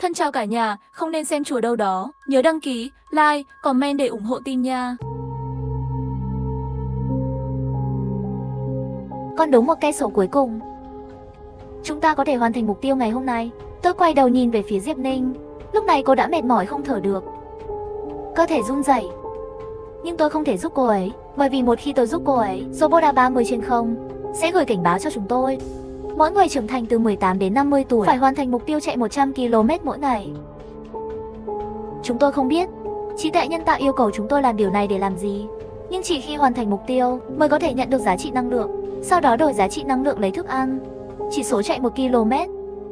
Thân chào cả nhà, không nên xem chùa đâu đó. Nhớ đăng ký, like, comment để ủng hộ team nha. Con đúng một cây số cuối cùng. Chúng ta có thể hoàn thành mục tiêu ngày hôm nay. Tôi quay đầu nhìn về phía Diệp Ninh. Lúc này cô đã mệt mỏi không thở được. Cơ thể run rẩy. Nhưng tôi không thể giúp cô ấy, bởi vì một khi tôi giúp cô ấy, robot A30/0 sẽ gửi cảnh báo cho chúng tôi. Mỗi người trưởng thành từ 18 đến 50 tuổi phải hoàn thành mục tiêu chạy 100 km mỗi ngày. Chúng tôi không biết trí tuệ nhân tạo yêu cầu chúng tôi làm điều này để làm gì, nhưng chỉ khi hoàn thành mục tiêu mới có thể nhận được giá trị năng lượng, sau đó đổi giá trị năng lượng lấy thức ăn. Chỉ số chạy 1 km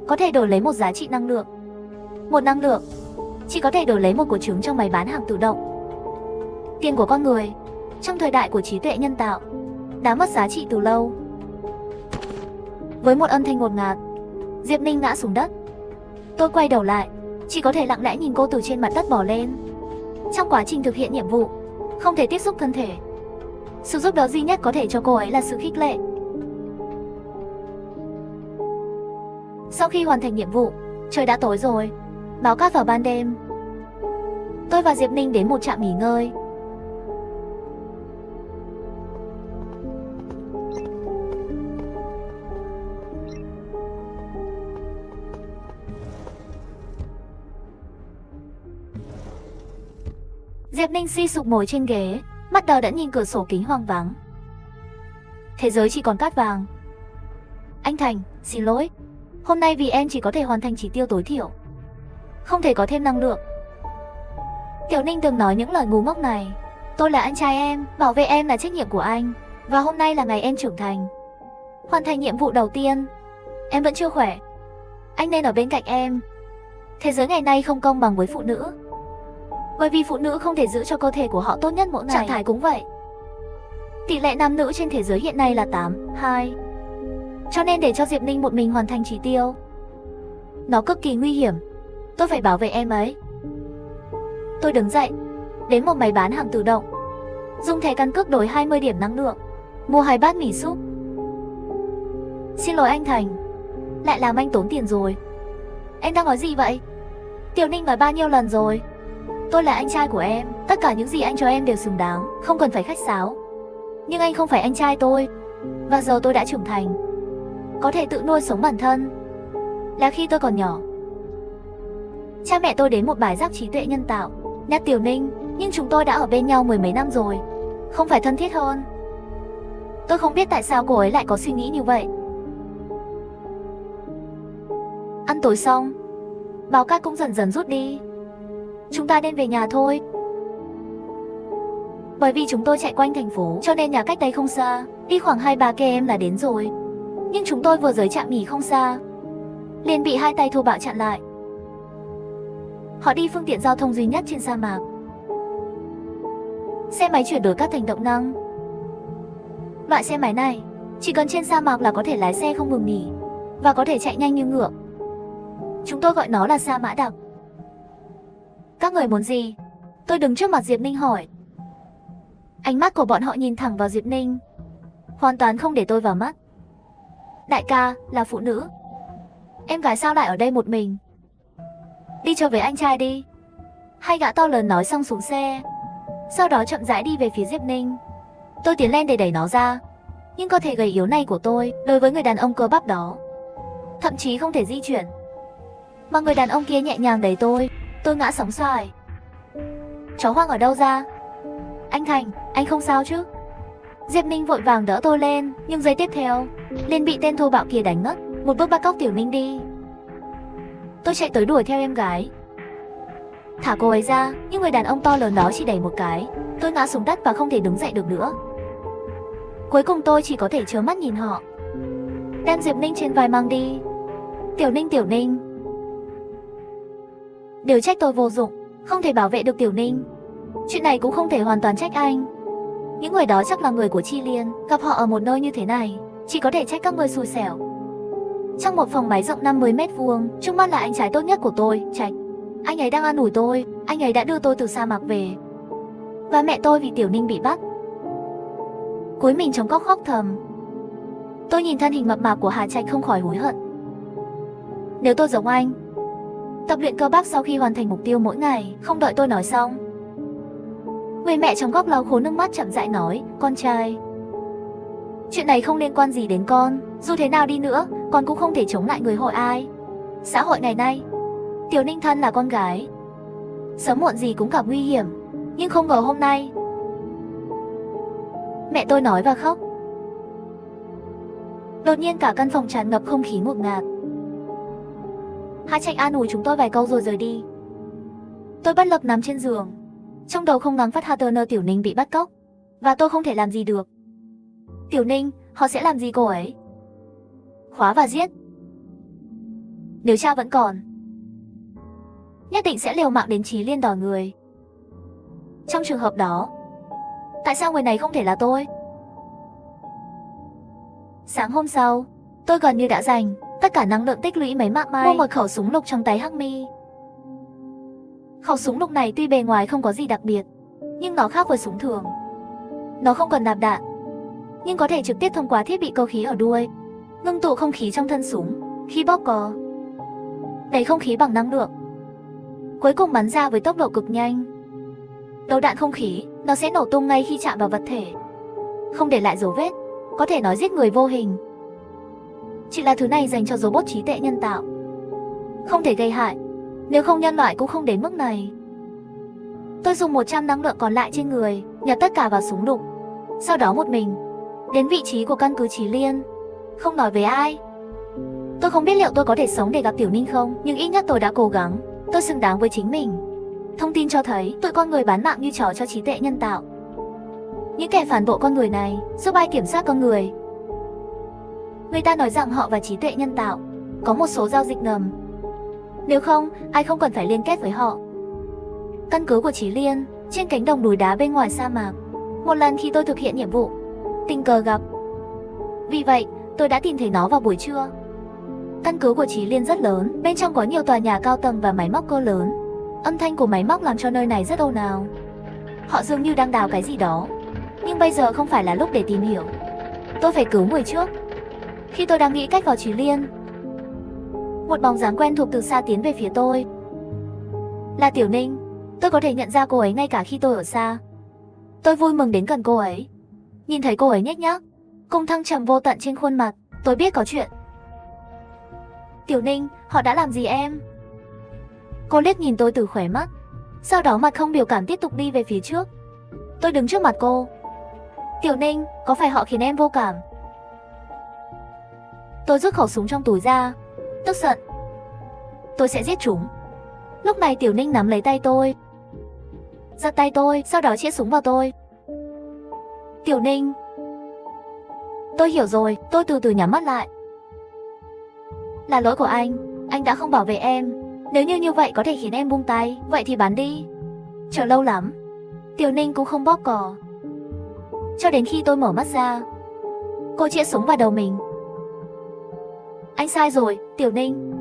có thể đổi lấy một giá trị năng lượng. Một năng lượng chỉ có thể đổi lấy một quả trứng trong máy bán hàng tự động. Tiền của con người trong thời đại của trí tuệ nhân tạo đã mất giá trị từ lâu. Với một âm thanh ngột ngạt, Diệp Ninh ngã xuống đất. Tôi quay đầu lại, chỉ có thể lặng lẽ nhìn cô từ trên mặt đất bò lên. Trong quá trình thực hiện nhiệm vụ, không thể tiếp xúc thân thể. Sự giúp đỡ duy nhất có thể cho cô ấy là sự khích lệ. Sau khi hoàn thành nhiệm vụ, trời đã tối rồi, báo cát vào ban đêm. Tôi và Diệp Ninh đến một trạm nghỉ ngơi. Diệp Ninh suy sụp ngồi trên ghế, mắt đờ đẫn nhìn cửa sổ kính hoang vắng. Thế giới chỉ còn cát vàng. Anh Thành, xin lỗi. Hôm nay vì em chỉ có thể hoàn thành chỉ tiêu tối thiểu, không thể có thêm năng lượng. Tiểu Ninh đừng nói những lời ngu ngốc này. Tôi là anh trai em, bảo vệ em là trách nhiệm của anh. Và hôm nay là ngày em trưởng thành. Hoàn thành nhiệm vụ đầu tiên. Em vẫn chưa khỏe. Anh nên ở bên cạnh em. Thế giới ngày nay không công bằng với phụ nữ, bởi vì phụ nữ không thể giữ cho cơ thể của họ tốt nhất mỗi ngày. Trạng thái cũng vậy. Tỷ lệ nam nữ trên thế giới hiện nay là 8:2. Cho nên để cho Diệp Ninh một mình hoàn thành chỉ tiêu, nó cực kỳ nguy hiểm. Tôi phải bảo vệ em ấy. Tôi đứng dậy, đến một máy bán hàng tự động, dùng thẻ căn cước đổi 20 điểm năng lượng, mua 2 bát mì súp. Xin lỗi anh Thành, lại làm anh tốn tiền rồi. Em đang nói gì vậy? Tiểu Ninh nói bao nhiêu lần rồi? Tôi là anh trai của em, tất cả những gì anh cho em đều xứng đáng, không cần phải khách sáo. Nhưng anh không phải anh trai tôi, và giờ tôi đã trưởng thành, có thể tự nuôi sống bản thân. Là khi tôi còn nhỏ, cha mẹ tôi đến một bài giác trí tuệ nhân tạo, nhắc Tiểu Ninh, nhưng chúng tôi đã ở bên nhau mười mấy năm rồi, không phải thân thiết hơn. Tôi không biết tại sao cô ấy lại có suy nghĩ như vậy. Ăn tối xong, báo cát cũng dần dần rút đi. Chúng ta nên về nhà thôi. Bởi vì chúng tôi chạy quanh thành phố, cho nên nhà cách đây không xa, đi khoảng 2-3 km là đến rồi. Nhưng chúng tôi vừa tới trạm nghỉ không xa, liền bị hai tay thô bạo chặn lại. Họ đi phương tiện giao thông duy nhất trên sa mạc. Xe máy chuyển đổi cát thành động năng. Loại xe máy này chỉ cần trên sa mạc là có thể lái xe không ngừng nghỉ, và có thể chạy nhanh như ngựa. Chúng tôi gọi nó là sa mã đặc. Các người muốn gì? Tôi đứng trước mặt Diệp Ninh hỏi. Ánh mắt của bọn họ nhìn thẳng vào Diệp Ninh, hoàn toàn không để tôi vào mắt. Đại ca, là phụ nữ. Em gái sao lại ở đây một mình? Đi chơi với anh trai đi. Hai gã to lớn nói xong xuống xe, sau đó chậm rãi đi về phía Diệp Ninh. Tôi tiến lên để đẩy nó ra, nhưng cơ thể gầy yếu này của tôi đối với người đàn ông cơ bắp đó thậm chí không thể di chuyển, mà người đàn ông kia nhẹ nhàng đẩy tôi ngã sóng xoài. Cháu Hoang ở đâu ra? Anh Thành, anh không sao chứ? Diệp Ninh vội vàng đỡ tôi lên, nhưng giây tiếp theo liền bị tên thô bạo kia đánh ngất, một bước bắt cóc Tiểu Ninh đi. Tôi chạy tới đuổi theo em gái, thả cô ấy ra, nhưng người đàn ông to lớn đó chỉ đẩy một cái, tôi ngã xuống đất và không thể đứng dậy được nữa. Cuối cùng tôi chỉ có thể trơ mắt nhìn họ đem Diệp Ninh trên vai mang đi. Tiểu Ninh. Đều trách tôi vô dụng, không thể bảo vệ được Tiểu Ninh. Chuyện này cũng không thể hoàn toàn trách anh. Những người đó chắc là người của Chi Liên, gặp họ ở một nơi như thế này, chỉ có thể trách các người xui xẻo. Trong một phòng máy rộng 50 m², trước mắt là anh trai tốt nhất của tôi, Trạch. Anh ấy đang an ủi tôi, anh ấy đã đưa tôi từ sa mạc về. Và mẹ tôi vì Tiểu Ninh bị bắt, cúi mình trong góc khóc thầm. Tôi nhìn thân hình mập mạp của Hà Trạch không khỏi hối hận. Nếu tôi giống anh, Tập luyện cơ bắp sau khi hoàn thành mục tiêu mỗi ngày. Không đợi tôi nói xong, người mẹ trong góc lau khô nước mắt chậm rãi nói, con trai, chuyện này không liên quan gì đến con. Dù thế nào đi nữa, con cũng không thể chống lại người hội ai. Xã hội ngày nay, Tiểu Ninh thân là con gái, sớm muộn gì cũng gặp nguy hiểm. Nhưng không ngờ hôm nay, mẹ tôi nói và khóc. Đột nhiên cả căn phòng tràn ngập không khí ngột ngạt. Hai Tranh an ủi chúng tôi vài câu rồi rời đi. Tôi bất lực nằm trên giường, trong đầu không ngừng phát Turner Tiểu Ninh bị bắt cóc, và tôi không thể làm gì được. Tiểu Ninh, họ sẽ làm gì cô ấy? Khóa và giết. Nếu cha vẫn còn, nhất định sẽ liều mạng đến Chí Liên đòi người. Trong trường hợp đó, tại sao người này không thể là tôi? Sáng hôm sau, tôi gần như đã dành tất cả năng lượng tích lũy mấy mạng mai mua một khẩu súng lục trong tay Hắc Mi. Khẩu súng lục này tuy bề ngoài không có gì đặc biệt, nhưng nó khác với súng thường. Nó không cần nạp đạn, nhưng có thể trực tiếp thông qua thiết bị cơ khí ở đuôi, ngưng tụ không khí trong thân súng. Khi bóp cò, đẩy không khí bằng năng lượng, cuối cùng bắn ra với tốc độ cực nhanh. Đầu đạn không khí, nó sẽ nổ tung ngay khi chạm vào vật thể, không để lại dấu vết, có thể nói giết người vô hình. Chỉ là thứ này dành cho robot trí tuệ nhân tạo, không thể gây hại, nếu không nhân loại cũng không đến mức này. Tôi dùng 100 năng lượng còn lại trên người, nhập tất cả vào súng lục. Sau đó một mình đến vị trí của căn cứ Chí Liên, không nói với ai. Tôi không biết liệu tôi có thể sống để gặp Tiểu Ninh không, nhưng ít nhất tôi đã cố gắng. Tôi xứng đáng với chính mình. Thông tin cho thấy tụi con người bán mạng như trò cho trí tuệ nhân tạo. Những kẻ phản bội con người này giúp ai kiểm soát con người. Người ta nói rằng họ và trí tuệ nhân tạo có một số giao dịch ngầm. Nếu không, ai không cần phải liên kết với họ. Căn cứ của Chí Liên trên cánh đồng núi đá bên ngoài sa mạc. Một lần khi tôi thực hiện nhiệm vụ, tình cờ gặp. Vì vậy, tôi đã tìm thấy nó vào buổi trưa. Căn cứ của Chí Liên rất lớn, bên trong có nhiều tòa nhà cao tầng và máy móc cơ lớn. Âm thanh của máy móc làm cho nơi này rất ồn ào. Họ dường như đang đào cái gì đó, nhưng bây giờ không phải là lúc để tìm hiểu. Tôi phải cứu người trước. Khi tôi đang nghĩ cách vào Chí Liên, một bóng dáng quen thuộc từ xa tiến về phía tôi. Là Tiểu Ninh. Tôi có thể nhận ra cô ấy ngay cả khi tôi ở xa. Tôi vui mừng đến gần cô ấy. Nhìn thấy cô ấy nhếch nhác, cùng thăng trầm vô tận trên khuôn mặt, tôi biết có chuyện. Tiểu Ninh, họ đã làm gì em? Cô liếc nhìn tôi từ khóe mắt, sau đó mặt không biểu cảm tiếp tục đi về phía trước. Tôi đứng trước mặt cô. Tiểu Ninh, có phải họ khiến em vô cảm? Tôi rút khẩu súng trong túi ra, tức giận. Tôi sẽ giết chúng. Lúc này Tiểu Ninh nắm lấy tay tôi, giật tay tôi, sau đó chĩa súng vào tôi. Tiểu Ninh. Tôi hiểu rồi, tôi từ từ nhắm mắt lại. Là lỗi của anh đã không bảo vệ em. Nếu như vậy có thể khiến em buông tay, vậy thì bắn đi. Chờ lâu lắm, Tiểu Ninh cũng không bóp cò. Cho đến khi tôi mở mắt ra, cô chĩa súng vào đầu mình. Anh sai rồi, Tiểu Ninh.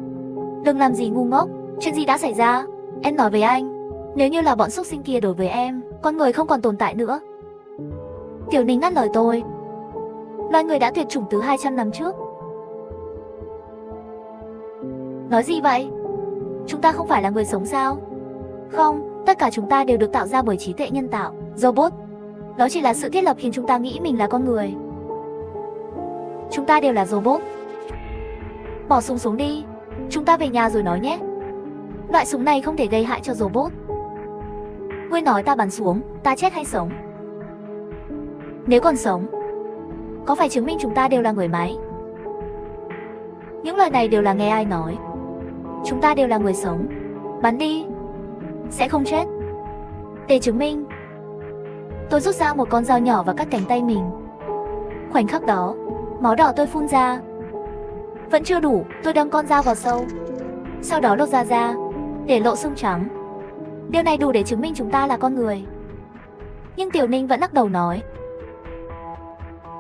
Đừng làm gì ngu ngốc, chuyện gì đã xảy ra? Em nói với anh, nếu như là bọn xúc sinh kia đối với em, con người không còn tồn tại nữa. Tiểu Ninh ngắt lời tôi. Loài người đã tuyệt chủng từ 200 năm trước. Nói gì vậy? Chúng ta không phải là người sống sao? Không, tất cả chúng ta đều được tạo ra bởi trí tuệ nhân tạo, robot. Đó chỉ là sự thiết lập khiến chúng ta nghĩ mình là con người. Chúng ta đều là robot. Bỏ súng xuống đi, chúng ta về nhà rồi nói nhé. Loại súng này không thể gây hại cho robot. Ngươi nói ta bắn xuống, ta chết hay sống? Nếu còn sống, có phải chứng minh chúng ta đều là người máy? Những lời này đều là nghe ai nói. Chúng ta đều là người sống. Bắn đi, sẽ không chết. Để chứng minh. Tôi rút ra một con dao nhỏ và cắt cánh tay mình. Khoảnh khắc đó, máu đỏ tôi phun ra. Vẫn chưa đủ, tôi đâm con dao vào sâu, sau đó lột da ra, để lộ xương trắng. Điều này đủ để chứng minh chúng ta là con người. Nhưng Tiểu Ninh vẫn lắc đầu nói,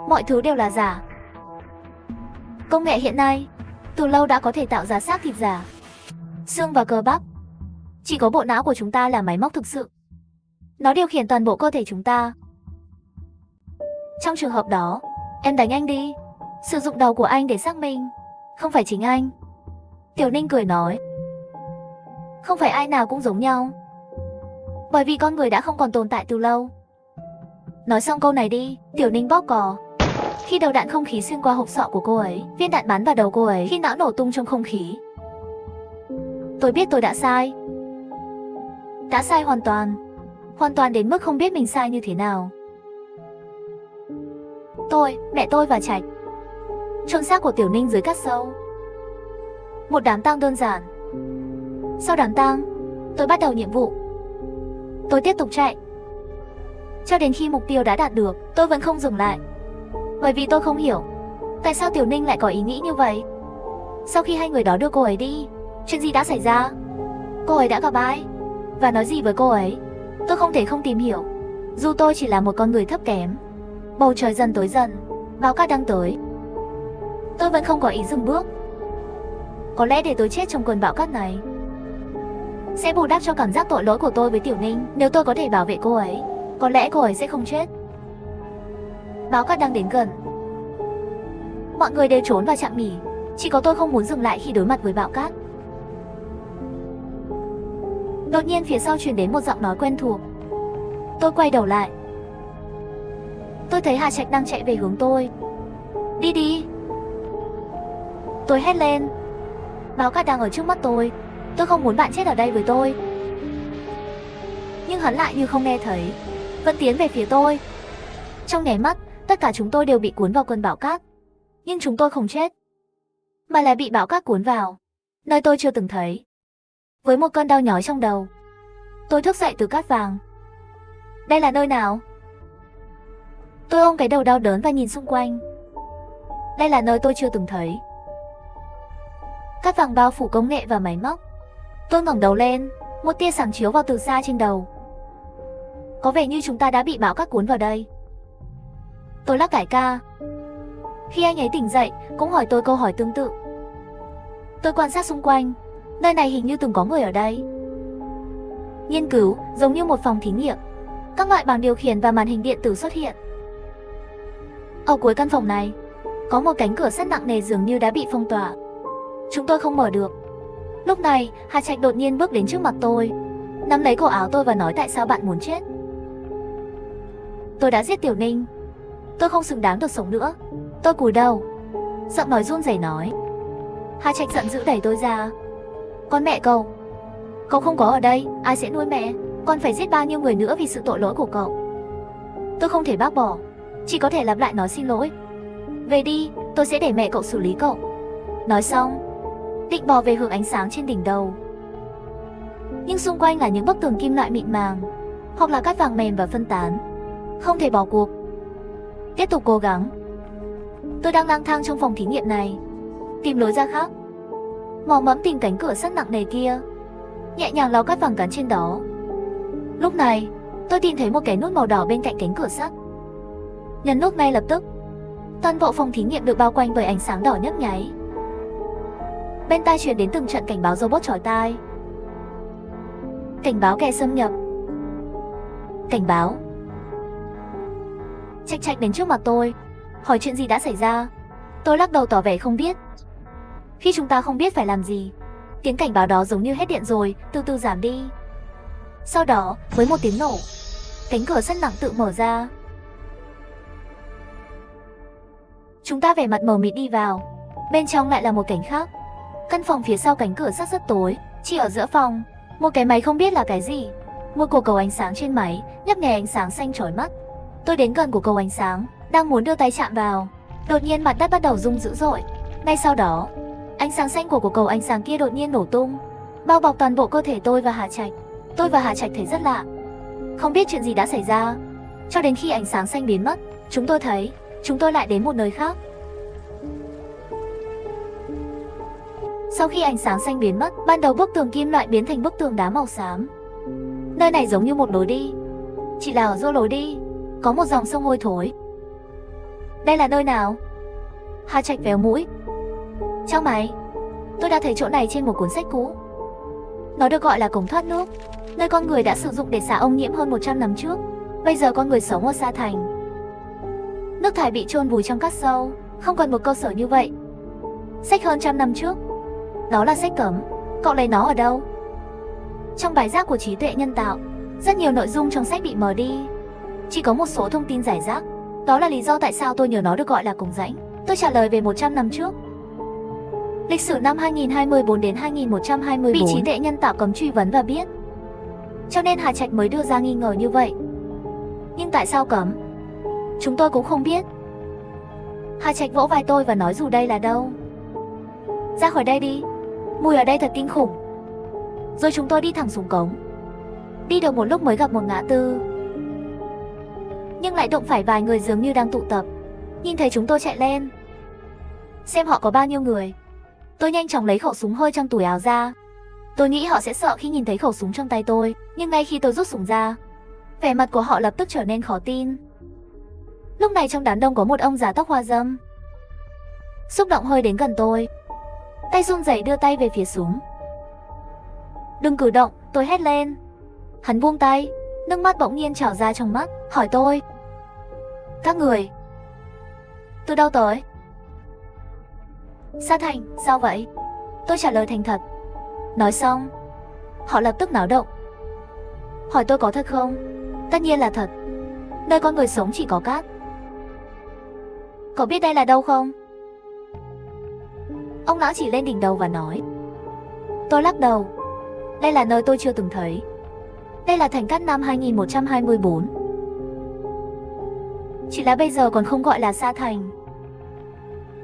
mọi thứ đều là giả. Công nghệ hiện nay từ lâu đã có thể tạo ra xác thịt giả, xương và cơ bắp. Chỉ có bộ não của chúng ta là máy móc thực sự. Nó điều khiển toàn bộ cơ thể chúng ta. Trong trường hợp đó, em đánh anh đi. Sử dụng đầu của anh để xác minh, không phải chính anh. Tiểu Ninh cười nói. Không phải ai nào cũng giống nhau. Bởi vì con người đã không còn tồn tại từ lâu. Nói xong câu này đi, Tiểu Ninh bóp cò. Khi đầu đạn không khí xuyên qua hộp sọ của cô ấy, viên đạn bắn vào đầu cô ấy khi não nổ tung trong không khí. Tôi biết tôi đã sai. Đã sai hoàn toàn. Hoàn toàn đến mức không biết mình sai như thế nào. Tôi, mẹ tôi và Trạch chôn xác của Tiểu Ninh dưới cát sâu. Một đám tang đơn giản. Sau đám tang, tôi bắt đầu nhiệm vụ. Tôi tiếp tục chạy. Cho đến khi mục tiêu đã đạt được, tôi vẫn không dừng lại. Bởi vì tôi không hiểu tại sao Tiểu Ninh lại có ý nghĩ như vậy. Sau khi hai người đó đưa cô ấy đi, chuyện gì đã xảy ra? Cô ấy đã gặp ai? Và nói gì với cô ấy? Tôi không thể không tìm hiểu. Dù tôi chỉ là một con người thấp kém. Bầu trời dần tối dần, bão cát đang tới. Tôi vẫn không có ý dừng bước. Có lẽ để tôi chết trong cơn bão cát này sẽ bù đắp cho cảm giác tội lỗi của tôi với Tiểu Ninh. Nếu tôi có thể bảo vệ cô ấy, có lẽ cô ấy sẽ không chết. Bão cát đang đến gần. Mọi người đều trốn vào trạm nghỉ. Chỉ có tôi không muốn dừng lại khi đối mặt với bão cát. Đột nhiên phía sau truyền đến một giọng nói quen thuộc. Tôi quay đầu lại. Tôi thấy Hà Trạch đang chạy về hướng tôi. Đi đi. Tôi hét lên. Bão cát đang ở trước mắt tôi. Tôi không muốn bạn chết ở đây với tôi. Nhưng hắn lại như không nghe thấy, vẫn tiến về phía tôi. Trong nháy mắt, tất cả chúng tôi đều bị cuốn vào cơn bão cát. Nhưng chúng tôi không chết, mà là bị bão cát cuốn vào nơi tôi chưa từng thấy. Với một cơn đau nhói trong đầu, tôi thức dậy từ cát vàng. Đây là nơi nào? Tôi ôm cái đầu đau đớn và nhìn xung quanh. Đây là nơi tôi chưa từng thấy. Cát vàng bao phủ công nghệ và máy móc. Tôi ngẩng đầu lên, một tia sáng chiếu vào từ xa trên đầu. Có vẻ như chúng ta đã bị bão cát cuốn vào đây. Tôi lắc cải ca. Khi anh ấy tỉnh dậy, cũng hỏi tôi câu hỏi tương tự. Tôi quan sát xung quanh. Nơi này hình như từng có người ở đây. Nghiên cứu, giống như một phòng thí nghiệm. Các loại bảng điều khiển và màn hình điện tử xuất hiện. Ở cuối căn phòng này, có một cánh cửa sắt nặng nề dường như đã bị phong tỏa. Chúng tôi không mở được. Lúc này, Hà Trạch đột nhiên bước đến trước mặt tôi, nắm lấy cổ áo tôi và nói tại sao bạn muốn chết. Tôi đã giết Tiểu Ninh. Tôi không xứng đáng được sống nữa. Tôi cúi đầu. Giọng nói run rẩy nói. Hà Trạch giận dữ đẩy tôi ra. Con mẹ cậu không có ở đây, ai sẽ nuôi mẹ? Con phải giết bao nhiêu người nữa vì sự tội lỗi của cậu? Tôi không thể bác bỏ, chỉ có thể lặp lại nói xin lỗi. Về đi, tôi sẽ để mẹ cậu xử lý cậu. Nói xong, định bò về hướng ánh sáng trên đỉnh đầu. Nhưng xung quanh là những bức tường kim loại mịn màng, hoặc là cát vàng mềm và phân tán. Không thể bỏ cuộc. Tiếp tục cố gắng. Tôi đang lang thang trong phòng thí nghiệm này, tìm lối ra khác. Mò mẫm tìm cánh cửa sắt nặng nề kia, nhẹ nhàng lau cát vàng cắn trên đó. Lúc này, tôi tìm thấy một cái nút màu đỏ bên cạnh cánh cửa sắt. Nhấn nút ngay lập tức, toàn bộ phòng thí nghiệm được bao quanh bởi ánh sáng đỏ nhấp nháy. Bên tai truyền đến từng trận cảnh báo robot chói tai. Cảnh báo kẻ xâm nhập. Cảnh báo. Trạch đến trước mặt tôi, hỏi chuyện gì đã xảy ra. Tôi lắc đầu tỏ vẻ không biết. Khi chúng ta không biết phải làm gì, tiếng cảnh báo đó giống như hết điện rồi, từ từ giảm đi. Sau đó, với một tiếng nổ, cánh cửa sắt nặng tự mở ra. Chúng ta vẻ mặt mờ mịt đi vào. Bên trong lại là một cảnh khác. Căn phòng phía sau cánh cửa sắt rất tối, chỉ ở giữa phòng, một cái máy không biết là cái gì. Một quả cầu ánh sáng trên máy, nhấp nháy ánh sáng xanh chói mắt. Tôi đến gần của cầu ánh sáng, đang muốn đưa tay chạm vào. Đột nhiên mặt đất bắt đầu rung dữ dội. Ngay sau đó, ánh sáng xanh của quả cầu ánh sáng kia đột nhiên nổ tung, bao bọc toàn bộ cơ thể tôi và Hà Trạch. Tôi và Hà Trạch thấy rất lạ, không biết chuyện gì đã xảy ra. Cho đến khi ánh sáng xanh biến mất, chúng tôi lại đến một nơi khác. Sau khi ánh sáng xanh biến mất, ban đầu bức tường kim loại biến thành bức tường đá màu xám. Nơi này giống như một lối đi, chỉ là ở giữa lối đi có một dòng sông hôi thối. Đây là nơi nào? Hà Trạch véo mũi. Trong máy, tôi đã thấy chỗ này trên một cuốn sách cũ. Nó được gọi là cống thoát nước, nơi con người đã sử dụng để xả ô nhiễm hơn 100 năm trước. Bây giờ con người sống ở Sa Thành. Nước thải bị chôn vùi trong cát sâu, không còn một cơ sở như vậy. Sách hơn 100 năm trước. Đó là sách cấm. Cậu lấy nó ở đâu? Trong bài giác của trí tuệ nhân tạo, rất nhiều nội dung trong sách bị mờ đi. Chỉ có một số thông tin rải rác. Đó là lý do tại sao tôi nhớ nó được gọi là cổng rãnh. Tôi trả lời về 100 năm trước. Lịch sử năm 2024 đến 2124 bị trí tuệ nhân tạo cấm truy vấn và biết. Cho nên Hà Trạch mới đưa ra nghi ngờ như vậy. Nhưng tại sao cấm? Chúng tôi cũng không biết. Hà Trạch vỗ vai tôi và nói dù đây là đâu. Ra khỏi đây đi. Mùi ở đây thật kinh khủng. Rồi chúng tôi đi thẳng xuống cống. Đi được một lúc mới gặp một ngã tư. Nhưng lại đụng phải vài người dường như đang tụ tập. Nhìn thấy chúng tôi chạy lên. Xem họ có bao nhiêu người. Tôi nhanh chóng lấy khẩu súng hơi trong tủ áo ra. Tôi nghĩ họ sẽ sợ khi nhìn thấy khẩu súng trong tay tôi. Nhưng ngay khi tôi rút súng ra, vẻ mặt của họ lập tức trở nên khó tin. Lúc này trong đám đông có một ông già tóc hoa râm. Xúc động hơi đến gần tôi. Tay run rẩy đưa tay về phía súng. Đừng cử động, tôi hét lên. Hắn buông tay, nước mắt bỗng nhiên trào ra trong mắt, hỏi tôi. Các người từ đâu tới? Sa Thành, sao vậy? Tôi trả lời thành thật. Nói xong, họ lập tức náo động. Hỏi tôi có thật không? Tất nhiên là thật. Nơi con người sống chỉ có cát. Cậu biết đây là đâu không? Ông lão chỉ lên đỉnh đầu và nói. Tôi lắc đầu. Đây là nơi tôi chưa từng thấy. Đây là thành cát năm 2124. Chỉ là bây giờ còn không gọi là Sa Thành.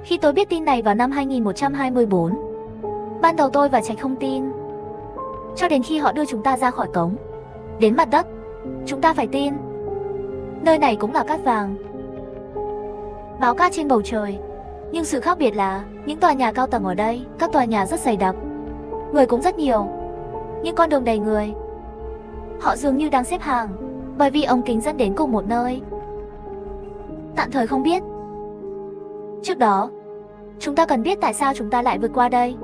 Khi tôi biết tin này vào năm 2124, ban đầu tôi và Trạch không tin. Cho đến khi họ đưa chúng ta ra khỏi cống, đến mặt đất, chúng ta phải tin. Nơi này cũng là cát vàng. Báo cát trên bầu trời. Nhưng sự khác biệt là những tòa nhà cao tầng ở đây, các tòa nhà rất dày đặc. Người cũng rất nhiều. Nhưng con đường đầy người. Họ dường như đang xếp hàng, bởi vì ống kính dẫn đến cùng một nơi. Tạm thời không biết. Trước đó, chúng ta cần biết tại sao chúng ta lại vượt qua đây.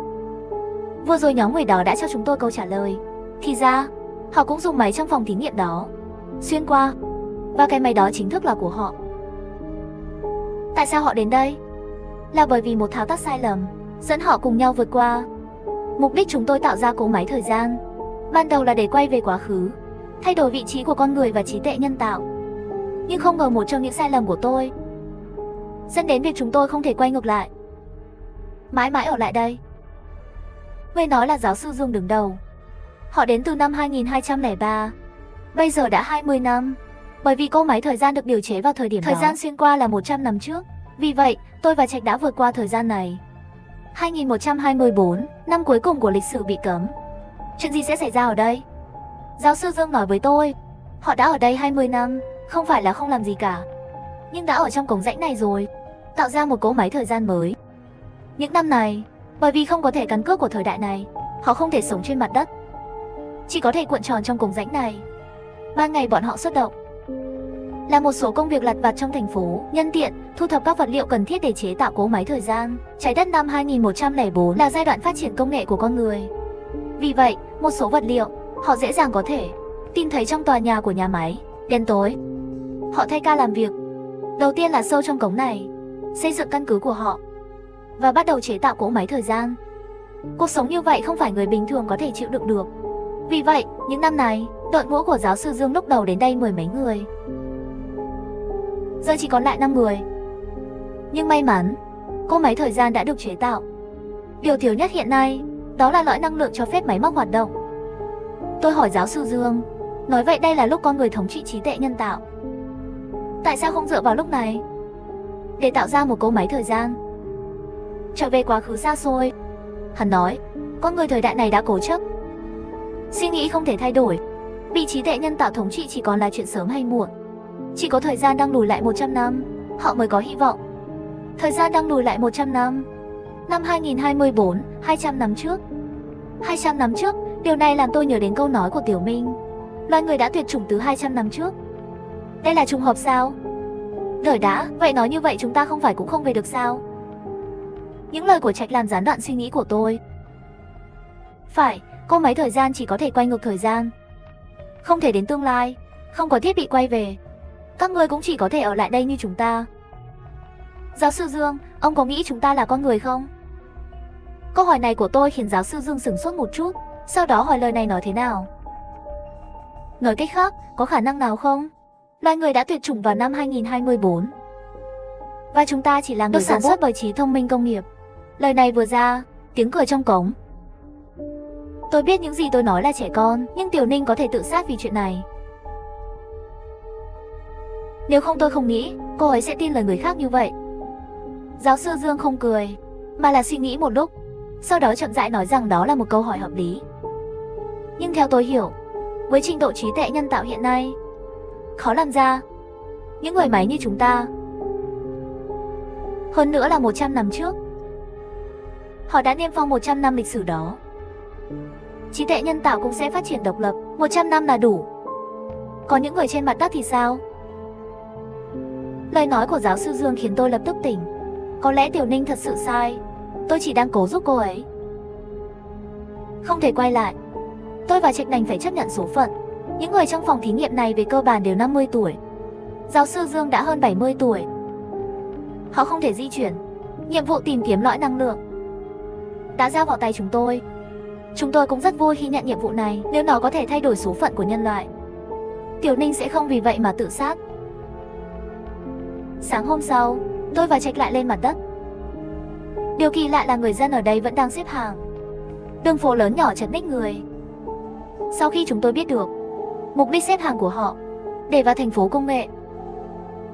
Vừa rồi nhóm người đó đã cho chúng tôi câu trả lời. Thì ra, họ cũng dùng máy trong phòng thí nghiệm đó xuyên qua. Và cái máy đó chính thức là của họ. Tại sao họ đến đây? Là bởi vì một thao tác sai lầm dẫn họ cùng nhau vượt qua. Mục đích chúng tôi tạo ra cỗ máy thời gian ban đầu là để quay về quá khứ, thay đổi vị trí của con người và trí tuệ nhân tạo. Nhưng không ngờ một trong những sai lầm của tôi dẫn đến việc chúng tôi không thể quay ngược lại, mãi mãi ở lại đây. Người nói là giáo sư Dương đứng đầu. Họ đến từ năm 2203. Bây giờ đã 20 năm. Bởi vì cỗ máy thời gian được điều chế vào thời điểm đó. Thời gian xuyên qua là 100 năm trước. Vì vậy, tôi và Trạch đã vượt qua thời gian này. 2124, năm cuối cùng của lịch sử bị cấm. Chuyện gì sẽ xảy ra ở đây? Giáo sư Dương nói với tôi. Họ đã ở đây 20 năm, không phải là không làm gì cả. Nhưng đã ở trong cổng rãnh này rồi, tạo ra một cỗ máy thời gian mới. Những năm này, bởi vì không có thẻ căn cước của thời đại này, họ không thể sống trên mặt đất. Chỉ có thể cuộn tròn trong cổng rãnh này. Ban ngày bọn họ xuất động, làm một số công việc lặt vặt trong thành phố, nhân tiện thu thập các vật liệu cần thiết để chế tạo cỗ máy thời gian. Trái đất năm 2104 là giai đoạn phát triển công nghệ của con người. Vì vậy, một số vật liệu họ dễ dàng có thể tìm thấy trong tòa nhà của nhà máy. Đêm tối, họ thay ca làm việc. Đầu tiên là sâu trong cống này, xây dựng căn cứ của họ và bắt đầu chế tạo cỗ máy thời gian. Cuộc sống như vậy không phải người bình thường có thể chịu đựng được. Vì vậy, những năm này, đội ngũ của giáo sư Dương lúc đầu đến đây 10 mấy người. Giờ chỉ còn lại 5 người. Nhưng may mắn, cỗ máy thời gian đã được chế tạo. Điều thiếu nhất hiện nay, đó là lõi năng lượng cho phép máy móc hoạt động. Tôi hỏi giáo sư Dương, nói vậy đây là lúc con người thống trị trí tuệ nhân tạo. Tại sao không dựa vào lúc này để tạo ra một cỗ máy thời gian, trở về quá khứ xa xôi? Hắn nói, con người thời đại này đã cố chấp, suy nghĩ không thể thay đổi. Bị trí tuệ nhân tạo thống trị chỉ còn là chuyện sớm hay muộn. Chỉ có thời gian đang lùi lại 100 năm, họ mới có hy vọng. Thời gian đang lùi lại 100 năm. Năm 2024, 200 năm trước. 200 năm trước, điều này làm tôi nhớ đến câu nói của Tiểu Minh. Loài người đã tuyệt chủng từ 200 năm trước. Đây là trùng hợp sao? Đời đã, vậy nói như vậy chúng ta không phải cũng không về được sao? Những lời của Trạch làm gián đoạn suy nghĩ của tôi. Phải, cỗ máy thời gian chỉ có thể quay ngược thời gian, không thể đến tương lai, không có thiết bị quay về. Các ngươi cũng chỉ có thể ở lại đây như chúng ta. Giáo sư Dương, ông có nghĩ chúng ta là con người không? Câu hỏi này của tôi khiến giáo sư Dương sửng sốt một chút, sau đó hỏi lời này nói thế nào. Nói cách khác, có khả năng nào không? Loài người đã tuyệt chủng vào năm 2024. Và chúng ta chỉ là người sản xuất bởi trí thông minh công nghiệp. Lời này vừa ra, tiếng cười trong cổng. Tôi biết những gì tôi nói là trẻ con, nhưng Tiểu Ninh có thể tự sát vì chuyện này. Nếu không tôi không nghĩ cô ấy sẽ tin lời người khác như vậy. Giáo sư Dương không cười, mà là suy nghĩ một lúc, sau đó chậm rãi nói rằng đó là một câu hỏi hợp lý. Nhưng theo tôi hiểu, với trình độ trí tuệ nhân tạo hiện nay, khó làm ra những người máy như chúng ta. Hơn nữa là 100 năm trước, họ đã niêm phong 100 năm lịch sử đó. Trí tuệ nhân tạo cũng sẽ phát triển độc lập, 100 năm là đủ. Còn những người trên mặt đất thì sao? Lời nói của giáo sư Dương khiến tôi lập tức tỉnh. Có lẽ Tiểu Ninh thật sự sai. Tôi chỉ đang cố giúp cô ấy. Không thể quay lại. Tôi và Trạch đành phải chấp nhận số phận. Những người trong phòng thí nghiệm này về cơ bản đều 50 tuổi. Giáo sư Dương đã hơn 70 tuổi. Họ không thể di chuyển. Nhiệm vụ tìm kiếm lõi năng lượng đã giao vào tay chúng tôi. Chúng tôi cũng rất vui khi nhận nhiệm vụ này, nếu nó có thể thay đổi số phận của nhân loại. Tiểu Ninh sẽ không vì vậy mà tự sát. Sáng hôm sau, tôi và Trạch lại lên mặt đất. Điều kỳ lạ là người dân ở đây vẫn đang xếp hàng. Đường phố lớn nhỏ chật ních người. Sau khi chúng tôi biết được mục đích xếp hàng của họ, để vào thành phố công nghệ.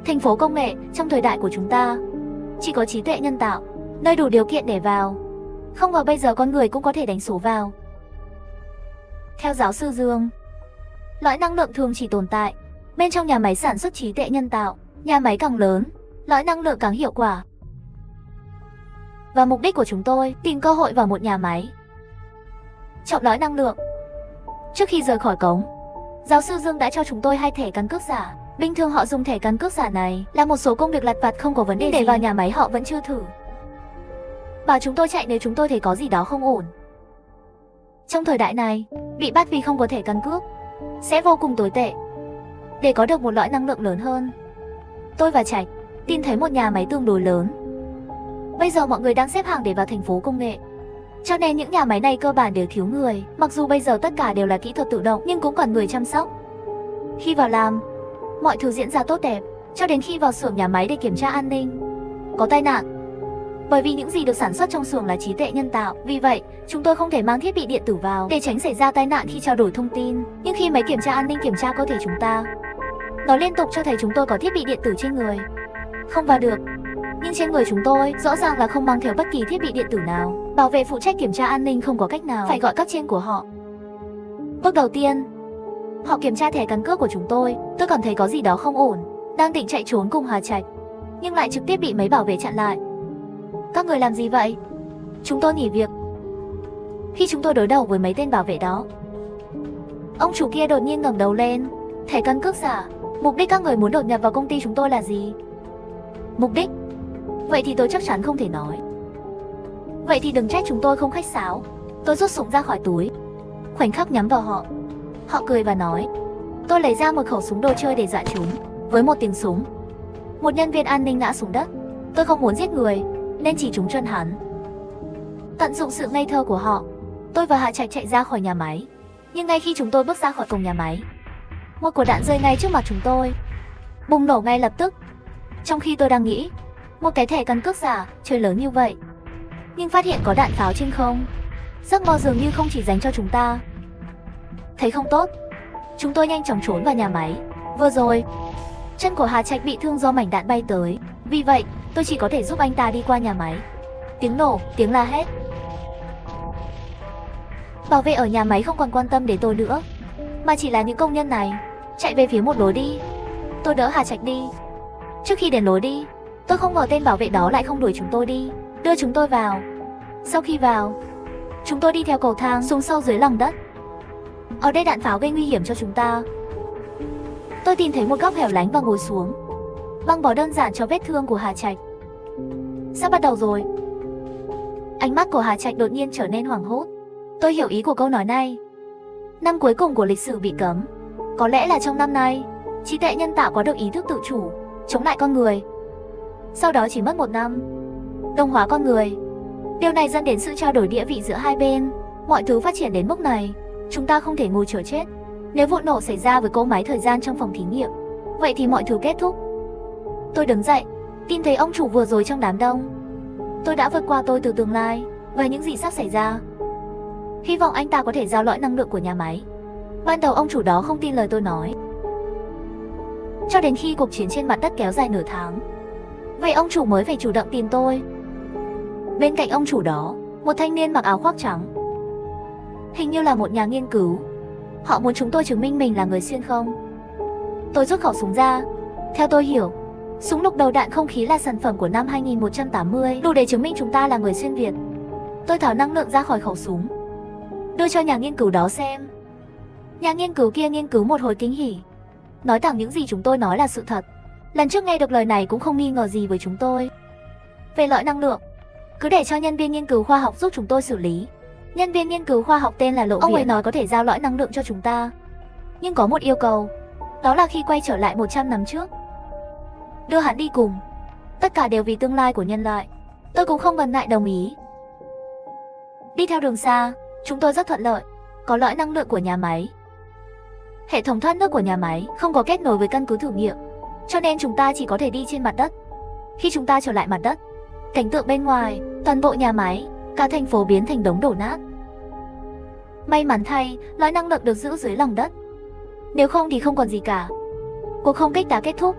Thành phố công nghệ trong thời đại của chúng ta chỉ có trí tuệ nhân tạo, nơi đủ điều kiện để vào. Không ngờ bây giờ con người cũng có thể đánh số vào. Theo giáo sư Dương, lõi năng lượng thường chỉ tồn tại bên trong nhà máy sản xuất trí tuệ nhân tạo. Nhà máy càng lớn, lõi năng lượng càng hiệu quả. Và mục đích của chúng tôi tìm cơ hội vào một nhà máy chọn lõi năng lượng. Trước khi rời khỏi cống, giáo sư Dương đã cho chúng tôi 2 thẻ căn cước giả. Bình thường họ dùng thẻ căn cước giả này làm một số công việc lặt vặt không có vấn đề để vào nhà máy họ vẫn chưa thử. Bảo chúng tôi chạy nếu chúng tôi thấy có gì đó không ổn. Trong thời đại này, bị bắt vì không có thẻ căn cước sẽ vô cùng tồi tệ. Để có được một lõi năng lượng lớn hơn, tôi và Trạch tìm thấy một nhà máy tương đối lớn. Bây giờ mọi người đang xếp hàng để vào thành phố công nghệ. Cho nên những nhà máy này cơ bản đều thiếu người. Mặc dù bây giờ tất cả đều là kỹ thuật tự động nhưng cũng cần người chăm sóc. Khi vào làm, mọi thứ diễn ra tốt đẹp, cho đến khi vào xưởng nhà máy để kiểm tra an ninh, có tai nạn. Bởi vì những gì được sản xuất trong xưởng là trí tuệ nhân tạo, vì vậy chúng tôi không thể mang thiết bị điện tử vào để tránh xảy ra tai nạn khi trao đổi thông tin. Nhưng khi máy kiểm tra an ninh kiểm tra cơ thể chúng ta, nó liên tục cho thấy chúng tôi có thiết bị điện tử trên người, không vào được. Nhưng trên người chúng tôi rõ ràng là không mang theo bất kỳ thiết bị điện tử nào. Bảo vệ phụ trách kiểm tra an ninh không có cách nào, phải gọi cấp trên của họ. Bước đầu tiên, họ kiểm tra thẻ căn cước của chúng tôi. Tôi cảm thấy có gì đó không ổn, đang định chạy trốn cùng Hà Trạch, nhưng lại trực tiếp bị mấy bảo vệ chặn lại. Các người làm gì vậy? Chúng tôi nghỉ việc. Khi chúng tôi đối đầu với mấy tên bảo vệ đó, ông chủ kia đột nhiên ngẩng đầu lên. Thẻ căn cước giả, mục đích các người muốn đột nhập vào công ty chúng tôi là gì? Mục đích? Vậy thì tôi chắc chắn không thể nói. Vậy thì đừng trách chúng tôi không khách sáo. Tôi rút súng ra khỏi túi, khoảnh khắc nhắm vào họ. Họ cười và nói. Tôi lấy ra một khẩu súng đồ chơi để dọa chúng. Với một tiếng súng, một nhân viên an ninh ngã xuống đất. Tôi không muốn giết người nên chỉ trúng chân hắn. Tận dụng sự ngây thơ của họ, tôi và Hạ Trạch chạy ra khỏi nhà máy. Nhưng ngay khi chúng tôi bước ra khỏi cổng nhà máy, một quả đạn rơi ngay trước mặt chúng tôi, bùng nổ ngay lập tức. Trong khi tôi đang nghĩ, một cái thẻ căn cước giả chơi lớn như vậy, nhưng phát hiện có đạn pháo trên không. Giấc mơ dường như không chỉ dành cho chúng ta. Thấy không tốt, chúng tôi nhanh chóng trốn vào nhà máy. Vừa rồi, chân của Hà Trạch bị thương do mảnh đạn bay tới, vì vậy tôi chỉ có thể giúp anh ta đi qua nhà máy. Tiếng nổ, tiếng la hét. Bảo vệ ở nhà máy không còn quan tâm đến tôi nữa, mà chỉ là những công nhân này chạy về phía một lối đi. Tôi đỡ Hà Trạch đi. Trước khi đến lối đi, tôi không ngờ tên bảo vệ đó lại không đuổi chúng tôi đi, đưa chúng tôi vào. Sau khi vào, chúng tôi đi theo cầu thang xuống sâu dưới lòng đất. Ở đây đạn pháo gây nguy hiểm cho chúng ta. Tôi tìm thấy một góc hẻo lánh và ngồi xuống, băng bó đơn giản cho vết thương của Hà Trạch. Sắp bắt đầu rồi. Ánh mắt của Hà Trạch đột nhiên trở nên hoảng hốt. Tôi hiểu ý của câu nói này. Năm cuối cùng của lịch sử bị cấm. Có lẽ là trong năm nay, trí tuệ nhân tạo có được ý thức tự chủ, chống lại con người. Sau đó chỉ mất 1 năm, đồng hóa con người. Điều này dẫn đến sự trao đổi địa vị giữa hai bên. Mọi thứ phát triển đến mức này, chúng ta không thể ngồi chờ chết. Nếu vụ nổ xảy ra với cỗ máy thời gian trong phòng thí nghiệm, vậy thì mọi thứ kết thúc. Tôi đứng dậy, tìm thấy ông chủ vừa rồi trong đám đông. Tôi đã vượt qua tôi từ tương lai và những gì sắp xảy ra. Hy vọng anh ta có thể giao lõi năng lượng của nhà máy. Ban đầu ông chủ đó không tin lời tôi nói, cho đến khi cuộc chiến trên mặt đất kéo dài nửa tháng. Vậy ông chủ mới phải chủ động tìm tôi. Bên cạnh ông chủ đó, một thanh niên mặc áo khoác trắng, hình như là một nhà nghiên cứu. Họ muốn chúng tôi chứng minh mình là người xuyên không. Tôi rút khẩu súng ra. Theo tôi hiểu, súng lục đầu đạn không khí là sản phẩm của năm 2180, đủ để chứng minh chúng ta là người xuyên Việt. Tôi tháo năng lượng ra khỏi khẩu súng, đưa cho nhà nghiên cứu đó xem. Nhà nghiên cứu kia nghiên cứu một hồi kinh hỉ, nói thẳng những gì chúng tôi nói là sự thật. Lần trước nghe được lời này cũng không nghi ngờ gì với chúng tôi. Về lõi năng lượng, cứ để cho nhân viên nghiên cứu khoa học giúp chúng tôi xử lý. Nhân viên nghiên cứu khoa học tên là Lộ Viễn. Ông ấy nói có thể giao lõi năng lượng cho chúng ta, nhưng có một yêu cầu, đó là khi quay trở lại 100 năm trước, đưa hắn đi cùng. Tất cả đều vì tương lai của nhân loại. Tôi cũng không ngần ngại đồng ý. Đi theo đường xa, chúng tôi rất thuận lợi, có lõi năng lượng của nhà máy. Hệ thống thoát nước của nhà máy không có kết nối với căn cứ thử nghiệm, cho nên chúng ta chỉ có thể đi trên mặt đất. Khi chúng ta trở lại mặt đất, cảnh tượng bên ngoài, toàn bộ nhà máy, cả thành phố biến thành đống đổ nát. May mắn thay, lõi năng lượng được giữ dưới lòng đất. Nếu không thì không còn gì cả. Cuộc không kích đã kết thúc.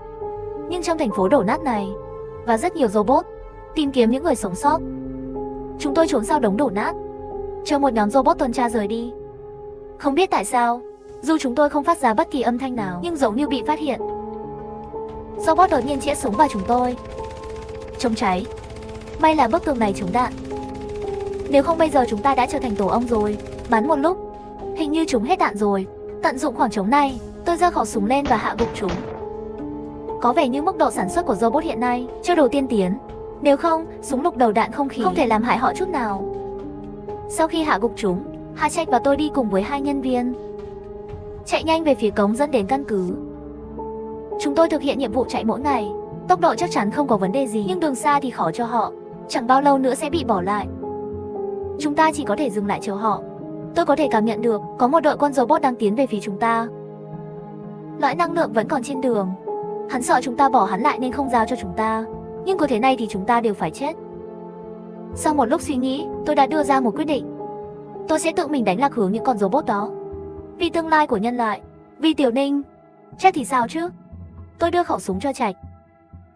Nhưng trong thành phố đổ nát này, và rất nhiều robot tìm kiếm những người sống sót. Chúng tôi trốn sau đống đổ nát, chờ một nhóm robot tuần tra rời đi. Không biết tại sao, dù chúng tôi không phát ra bất kỳ âm thanh nào, nhưng giống như bị phát hiện. Robot đột nhiên chĩa súng vào chúng tôi. Chống cháy. May là bức tường này chống đạn. Nếu không bây giờ chúng ta đã trở thành tổ ong rồi. Bắn một lúc, hình như chúng hết đạn rồi. Tận dụng khoảng trống này, tôi giơ khẩu súng lên và hạ gục chúng. Có vẻ như mức độ sản xuất của robot hiện nay chưa đủ tiên tiến. Nếu không, súng lục đầu đạn không khí không thể làm hại họ chút nào. Sau khi hạ gục chúng, Hà Trạch và tôi đi cùng với 2 nhân viên chạy nhanh về phía cống dẫn đến căn cứ. Chúng tôi thực hiện nhiệm vụ chạy mỗi ngày. Tốc độ chắc chắn không có vấn đề gì, nhưng đường xa thì khó cho họ. Chẳng bao lâu nữa sẽ bị bỏ lại. Chúng ta chỉ có thể dừng lại chờ họ. Tôi có thể cảm nhận được có một đội quân robot đang tiến về phía chúng ta. Lõi năng lượng vẫn còn trên đường. Hắn sợ chúng ta bỏ hắn lại nên không giao cho chúng ta. Nhưng có thế này thì chúng ta đều phải chết. Sau một lúc suy nghĩ, tôi đã đưa ra một quyết định. Tôi sẽ tự mình đánh lạc hướng những con robot đó. Vì tương lai của nhân loại, vì Tiểu Ninh. Chết thì sao chứ? Tôi đưa khẩu súng cho Trạch,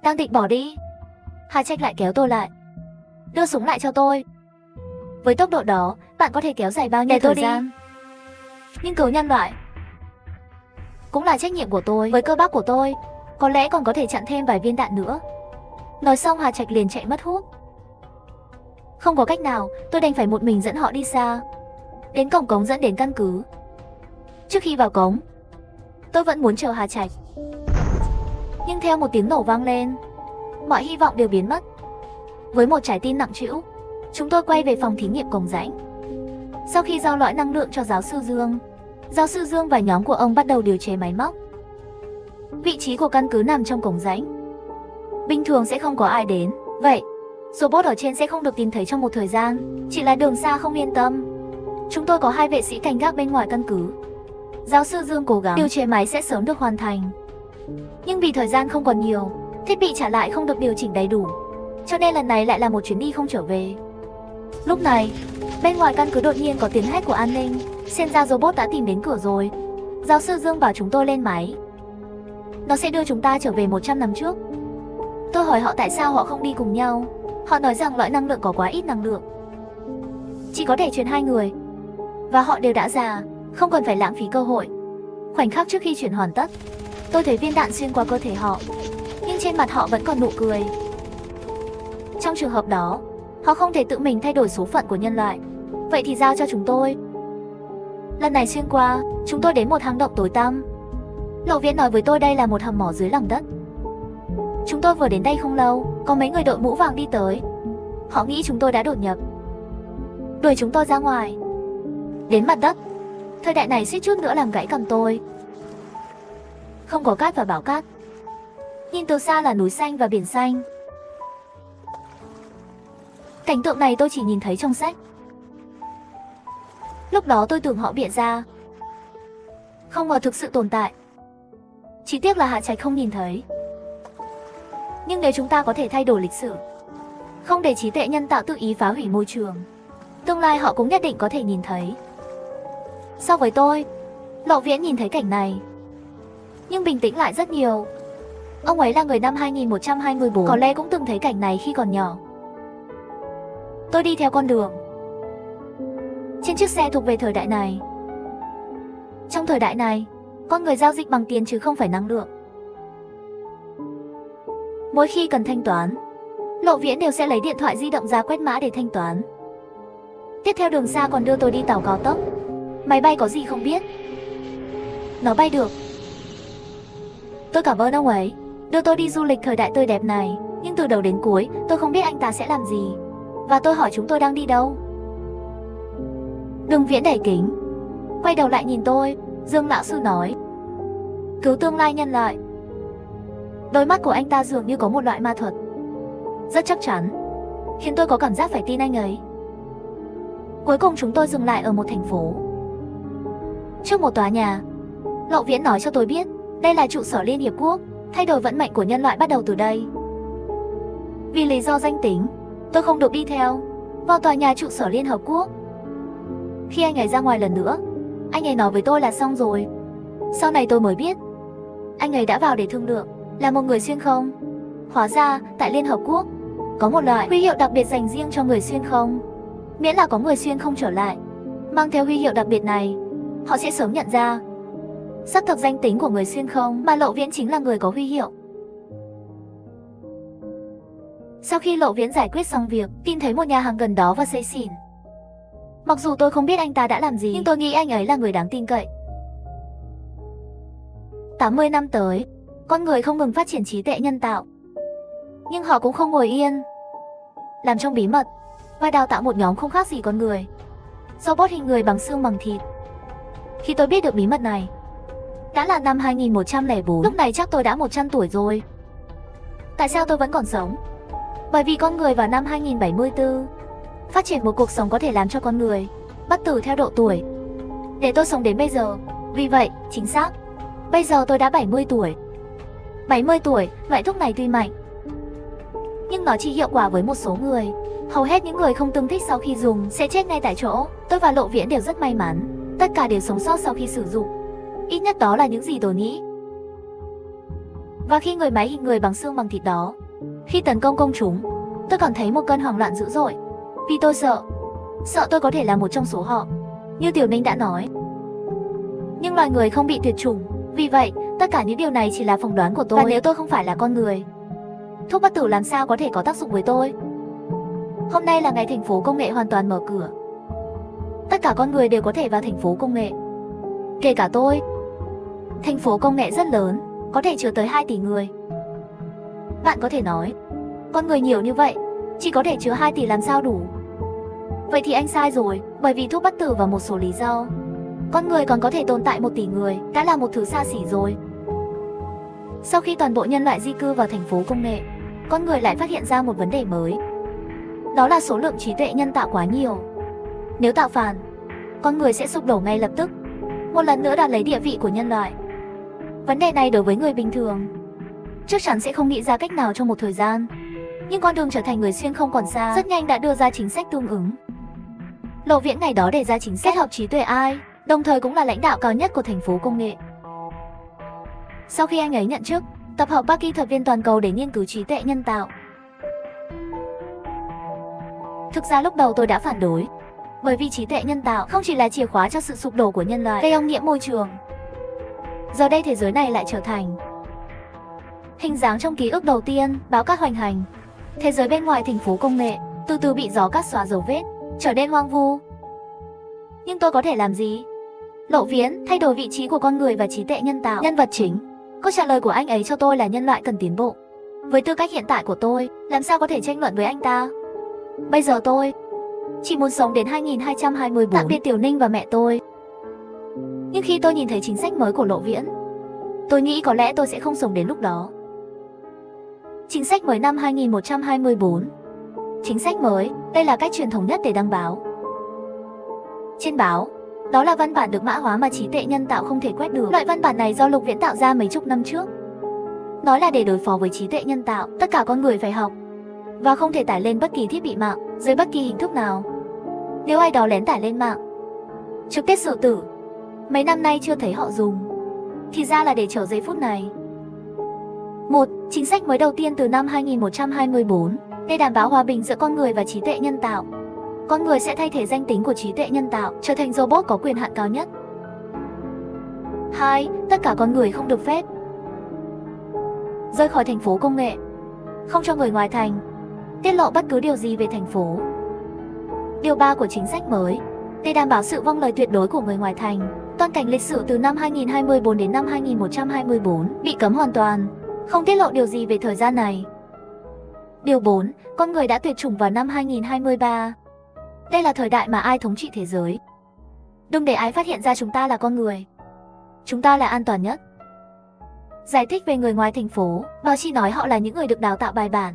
đang định bỏ đi. Hà Trạch lại kéo tôi lại. Đưa súng lại cho tôi. Với tốc độ đó, bạn có thể kéo dài bao nhiêu thời gian? Nhưng cứu nhân loại cũng là trách nhiệm của tôi. Với cơ bắp của tôi, có lẽ còn có thể chặn thêm vài viên đạn nữa. Nói xong Hà Trạch liền chạy mất hút. Không có cách nào, tôi đành phải một mình dẫn họ đi xa, đến cổng cống dẫn đến căn cứ. Trước khi vào cống, tôi vẫn muốn chờ Hà Trạch. Nhưng theo một tiếng nổ vang lên, mọi hy vọng đều biến mất. Với một trái tim nặng trĩu, chúng tôi quay về phòng thí nghiệm Cống Rãnh. Sau khi giao lõi năng lượng cho giáo sư Dương và nhóm của ông bắt đầu điều chế máy móc. Vị trí của căn cứ nằm trong Cống Rãnh. Bình thường sẽ không có ai đến, vậy robot ở trên sẽ không được tìm thấy trong một thời gian. Chỉ là đường xa không yên tâm. Chúng tôi có 2 vệ sĩ canh gác bên ngoài căn cứ. Giáo sư Dương cố gắng điều chế máy sẽ sớm được hoàn thành. Nhưng vì thời gian không còn nhiều, thiết bị trả lại không được điều chỉnh đầy đủ, cho nên lần này lại là một chuyến đi không trở về. Lúc này, bên ngoài căn cứ đột nhiên có tiếng hét của an ninh. Xem ra robot đã tìm đến cửa rồi. Giáo sư Dương bảo chúng tôi lên máy. Nó sẽ đưa chúng ta trở về 100 năm trước. Tôi hỏi họ tại sao họ không đi cùng nhau. Họ nói rằng lõi năng lượng có quá ít năng lượng, chỉ có thể chuyển 2 người, và họ đều đã già, không cần phải lãng phí cơ hội. Khoảnh khắc trước khi chuyển hoàn tất, tôi thấy viên đạn xuyên qua cơ thể họ, nhưng trên mặt họ vẫn còn nụ cười. Trong trường hợp đó, họ không thể tự mình thay đổi số phận của nhân loại. Vậy thì giao cho chúng tôi. Lần này xuyên qua, chúng tôi đến một hang động tối tăm. Lộ Viễn nói với tôi đây là một hầm mỏ dưới lòng đất. Chúng tôi vừa đến đây không lâu, có mấy người đội mũ vàng đi tới. Họ nghĩ chúng tôi đã đột nhập, đuổi chúng tôi ra ngoài. Đến mặt đất, thời đại này suýt chút nữa làm gãy cầm tôi. Không có cát và bão cát. Nhìn từ xa là núi xanh và biển xanh. Cảnh tượng này tôi chỉ nhìn thấy trong sách. Lúc đó tôi tưởng họ bịa ra. không ngờ thực sự tồn tại. Chỉ tiếc là Hạ Trạch không nhìn thấy. Nhưng nếu chúng ta có thể thay đổi lịch sử, không để trí tuệ nhân tạo tự ý phá hủy môi trường, tương lai họ cũng nhất định có thể nhìn thấy. So với tôi, Lộ Viễn nhìn thấy cảnh này, nhưng bình tĩnh lại rất nhiều. Ông ấy là người năm 2124, có lẽ cũng từng thấy cảnh này khi còn nhỏ. Tôi đi theo con đường trên chiếc xe thuộc về thời đại này. Trong thời đại này, con người giao dịch bằng tiền chứ không phải năng lượng. Mỗi khi cần thanh toán, Lộ Viễn đều sẽ lấy điện thoại di động ra quét mã để thanh toán. Tiếp theo đường xa còn đưa tôi đi tàu cao tốc. Máy bay có gì không biết, nó bay được. Tôi cảm ơn ông ấy đưa tôi đi du lịch thời đại tươi đẹp này. Nhưng từ đầu đến cuối tôi không biết anh ta sẽ làm gì. Và tôi hỏi chúng tôi đang đi đâu. Đường Viễn đẩy kính, quay đầu lại nhìn tôi. Dương lão sư nói, cứu tương lai nhân loại. Đôi mắt của anh ta dường như có một loại ma thuật rất chắc chắn, khiến tôi có cảm giác phải tin anh ấy. Cuối cùng chúng tôi dừng lại ở một thành phố, trước một tòa nhà. Lộ Viễn nói cho tôi biết đây là trụ sở Liên Hiệp Quốc. Thay đổi vận mệnh của nhân loại bắt đầu từ đây. Vì lý do danh tính, tôi không được đi theo vào tòa nhà trụ sở Liên Hợp Quốc. Khi anh ấy ra ngoài lần nữa, anh ấy nói với tôi là xong rồi. Sau này tôi mới biết anh ấy đã vào để thương lượng, là một người xuyên không. Hóa ra tại Liên Hợp Quốc có một loại huy hiệu đặc biệt dành riêng cho người xuyên không. Miễn là có người xuyên không trở lại mang theo huy hiệu đặc biệt này, họ sẽ sớm nhận ra xác thực danh tính của người xuyên không, mà Lộ Viễn chính là người có huy hiệu. Sau khi Lộ Viễn giải quyết xong việc, tìm thấy một nhà hàng gần đó và say xỉn. Mặc dù tôi không biết anh ta đã làm gì, nhưng tôi nghĩ anh ấy là người đáng tin cậy. 80 năm tới, con người không ngừng phát triển trí tuệ nhân tạo. Nhưng họ cũng không ngồi yên, làm trong bí mật và đào tạo một nhóm không khác gì con người, robot hình người bằng xương bằng thịt. Khi tôi biết được bí mật này, đã là năm 2104, lúc này chắc tôi đã 100 tuổi rồi. Tại sao tôi vẫn còn sống? Bởi vì con người vào năm 2074 phát triển một cuộc sống có thể làm cho con người bất tử theo độ tuổi, để tôi sống đến bây giờ. Vì vậy, chính xác, bây giờ tôi đã 70 tuổi. 70 tuổi, loại thuốc này tuy mạnh, nhưng nó chỉ hiệu quả với một số người. Hầu hết những người không tương thích sau khi dùng sẽ chết ngay tại chỗ. Tôi và Lộ Viễn đều rất may mắn, tất cả đều sống sót sau khi sử dụng. Ít nhất đó là những gì tôi nghĩ. Và khi người máy hình người bằng xương bằng thịt đó, khi tấn công công chúng, tôi còn thấy một cơn hoảng loạn dữ dội. Vì tôi sợ tôi có thể là một trong số họ, như Tiểu Ninh đã nói. Nhưng loài người không bị tuyệt chủng, vì vậy tất cả những điều này chỉ là phỏng đoán của tôi. Và nếu tôi không phải là con người, thuốc bất tử làm sao có thể có tác dụng với tôi? Hôm nay là ngày thành phố công nghệ hoàn toàn mở cửa. Tất cả con người đều có thể vào thành phố công nghệ, kể cả tôi. Thành phố công nghệ rất lớn, có thể chứa tới 2 tỷ người. Bạn có thể nói, con người nhiều như vậy, chỉ có thể chứa 2 tỷ làm sao đủ? Vậy thì anh sai rồi, bởi vì thuốc bất tử và một số lý do, con người còn có thể tồn tại 1 tỷ người, đã là một thứ xa xỉ rồi. Sau khi toàn bộ nhân loại di cư vào thành phố công nghệ, con người lại phát hiện ra một vấn đề mới. Đó là số lượng trí tuệ nhân tạo quá nhiều. Nếu tạo phản, con người sẽ sụp đổ ngay lập tức, một lần nữa đoạt lấy địa vị của nhân loại. Vấn đề này đối với người bình thường chắc chắn sẽ không nghĩ ra cách nào trong một thời gian. Nhưng con đường trở thành người xuyên không còn xa, rất nhanh đã đưa ra chính sách tương ứng. Lộ Viễn ngày đó đề ra chính sách kết hợp trí tuệ AI, đồng thời cũng là lãnh đạo cao nhất của thành phố công nghệ. Sau khi anh ấy nhận chức, tập hợp các kỹ thuật viên toàn cầu để nghiên cứu trí tuệ nhân tạo. Thực ra lúc đầu tôi đã phản đối, bởi vì trí tuệ nhân tạo không chỉ là chìa khóa cho sự sụp đổ của nhân loại, gây ô nhiễm môi trường. Giờ đây thế giới này lại trở thành hình dáng trong ký ức đầu tiên, báo cát hoành hành. Thế giới bên ngoài thành phố công nghệ từ từ bị gió cát xóa dấu vết, trở nên hoang vu. Nhưng tôi có thể làm gì? Lộ Viễn thay đổi vị trí của con người và trí tuệ nhân tạo. Nhân vật chính, câu trả lời của anh ấy cho tôi là nhân loại cần tiến bộ. Với tư cách hiện tại của tôi, làm sao có thể tranh luận với anh ta? Bây giờ tôi chỉ muốn sống đến 2224. Tạm biệt Tiểu Ninh và mẹ tôi. Nhưng khi tôi nhìn thấy chính sách mới của Lộ Viễn, tôi nghĩ có lẽ tôi sẽ không sống đến lúc đó. Chính sách mới năm 2124. Chính sách mới, đây là cách truyền thống nhất để đăng báo. Trên báo, Đó là văn bản được mã hóa mà trí tuệ nhân tạo không thể quét được. Loại văn bản này do Lục Viễn tạo ra mấy chục năm trước. Nói là để đối phó với trí tuệ nhân tạo, tất cả con người phải học và không thể tải lên bất kỳ thiết bị mạng dưới bất kỳ hình thức nào. Nếu ai đó lén tải lên mạng, trực tiếp xử tử. Mấy năm nay chưa thấy họ dùng, thì ra là để chờ giây phút này. Một chính sách mới đầu tiên từ năm 2124 để đảm bảo hòa bình giữa con người và trí tuệ nhân tạo. Con người sẽ thay thế danh tính của trí tuệ nhân tạo, trở thành robot có quyền hạn cao nhất. 2. Tất cả con người không được phép rời khỏi thành phố công nghệ, không cho người ngoài thành tiết lộ bất cứ điều gì về thành phố. Điều 3 của chính sách mới, để đảm bảo sự vâng lời tuyệt đối của người ngoài thành, toàn cảnh lịch sử từ năm 2024 đến năm 2124 bị cấm hoàn toàn, không tiết lộ điều gì về thời gian này. Điều 4, con người đã tuyệt chủng vào năm 2023. Đây là thời đại mà ai thống trị thế giới. Đừng để ai phát hiện ra chúng ta là con người. Chúng ta là an toàn nhất. Giải thích về người ngoài thành phố, báo chí nói họ là những người được đào tạo bài bản.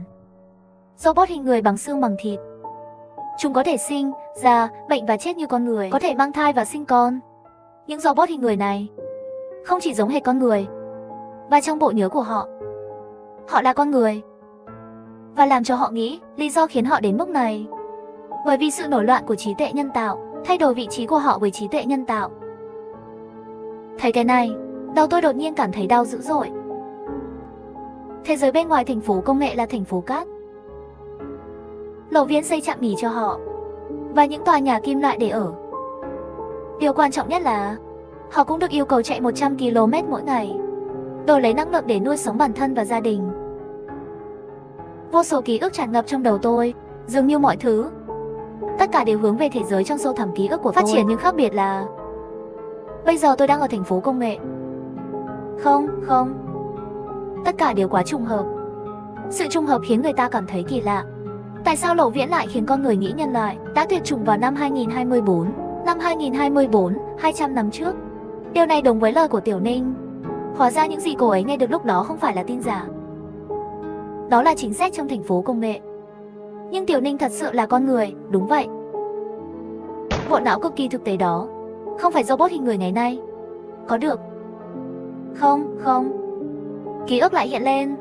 Robot hình người bằng xương bằng thịt. Chúng có thể sinh, già, bệnh và chết như con người, có thể mang thai và sinh con. Những robot hình người này không chỉ giống hệt con người, và trong bộ nhớ của họ, họ là con người. Và làm cho họ nghĩ lý do khiến họ đến mức này, bởi vì sự nổi loạn của trí tuệ nhân tạo, thay đổi vị trí của họ với trí tuệ nhân tạo. Thấy cái này, đầu tôi đột nhiên cảm thấy đau dữ dội. Thế giới bên ngoài thành phố công nghệ là thành phố cát. Lộ Viễn xây trạm nghỉ cho họ và những tòa nhà kim loại để ở. Điều quan trọng nhất là họ cũng được yêu cầu chạy 100 km mỗi ngày, đổi lấy năng lượng để nuôi sống bản thân và gia đình. Vô số ký ức tràn ngập trong đầu tôi, dường như mọi thứ, tất cả đều hướng về thế giới trong sâu thẳm ký ức của tôi. Phát triển nhưng khác biệt là bây giờ tôi đang ở thành phố công nghệ. Không, tất cả đều quá trùng hợp. Sự trùng hợp khiến người ta cảm thấy kỳ lạ. Tại sao Lộ Viễn lại khiến con người nghĩ nhân loại đã tuyệt chủng vào năm 2024? Năm 2024, 200 năm trước. Điều này đúng với lời của Tiểu Ninh. Hóa ra những gì cô ấy nghe được lúc đó không phải là tin giả. Đó là chính sách trong thành phố công nghệ. Nhưng Tiểu Ninh thật sự là con người, đúng vậy. Bộ não cực kỳ thực tế đó, không phải robot hình người ngày nay. Có được. Không. Ký ức lại hiện lên.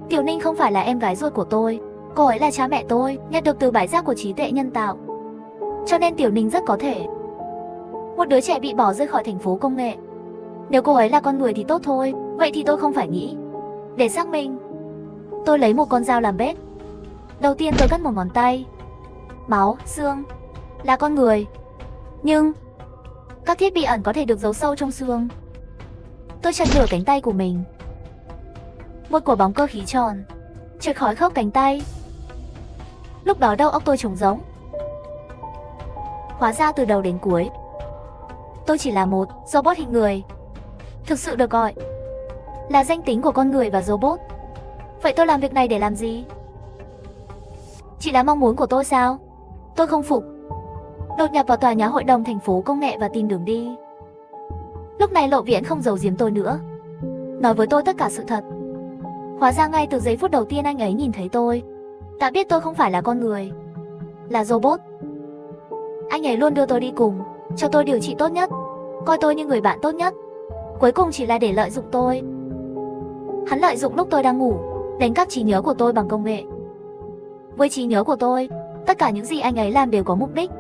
Tiểu Ninh không phải là em gái ruột của tôi. Cô ấy là cha mẹ tôi, nhận được từ bãi rác của trí tuệ nhân tạo. Cho nên Tiểu Ninh rất có thể một đứa trẻ bị bỏ rơi khỏi thành phố công nghệ. Nếu cô ấy là con người thì tốt thôi. Vậy thì tôi không phải nghĩ. Để xác minh, tôi lấy một con dao làm bếp. Đầu tiên tôi cắt một ngón tay. Máu, xương, là con người. Nhưng các thiết bị ẩn có thể được giấu sâu trong xương. Tôi chặt nửa cánh tay của mình. Một quả bóng cơ khí tròn trượt khỏi khớp cánh tay. Lúc đó đầu óc tôi trống rỗng. Hóa ra từ đầu đến cuối, tôi chỉ là một robot hình người. Thực sự được gọi là danh tính của con người và robot. Vậy tôi làm việc này để làm gì? Chỉ là mong muốn của tôi sao? Tôi không phục. Đột nhập vào tòa nhà hội đồng thành phố công nghệ và tìm đường đi. Lúc này Lộ Viễn không giấu giếm tôi nữa, nói với tôi tất cả sự thật. Hóa ra ngay từ giây phút đầu tiên anh ấy nhìn thấy tôi đã biết tôi không phải là con người, là robot. Anh ấy luôn đưa tôi đi cùng, cho tôi điều trị tốt nhất, coi tôi như người bạn tốt nhất. Cuối cùng chỉ là để lợi dụng tôi. Hắn lợi dụng lúc tôi đang ngủ, đánh cắp trí nhớ của tôi bằng công nghệ. Với trí nhớ của tôi, tất cả những gì anh ấy làm đều có mục đích.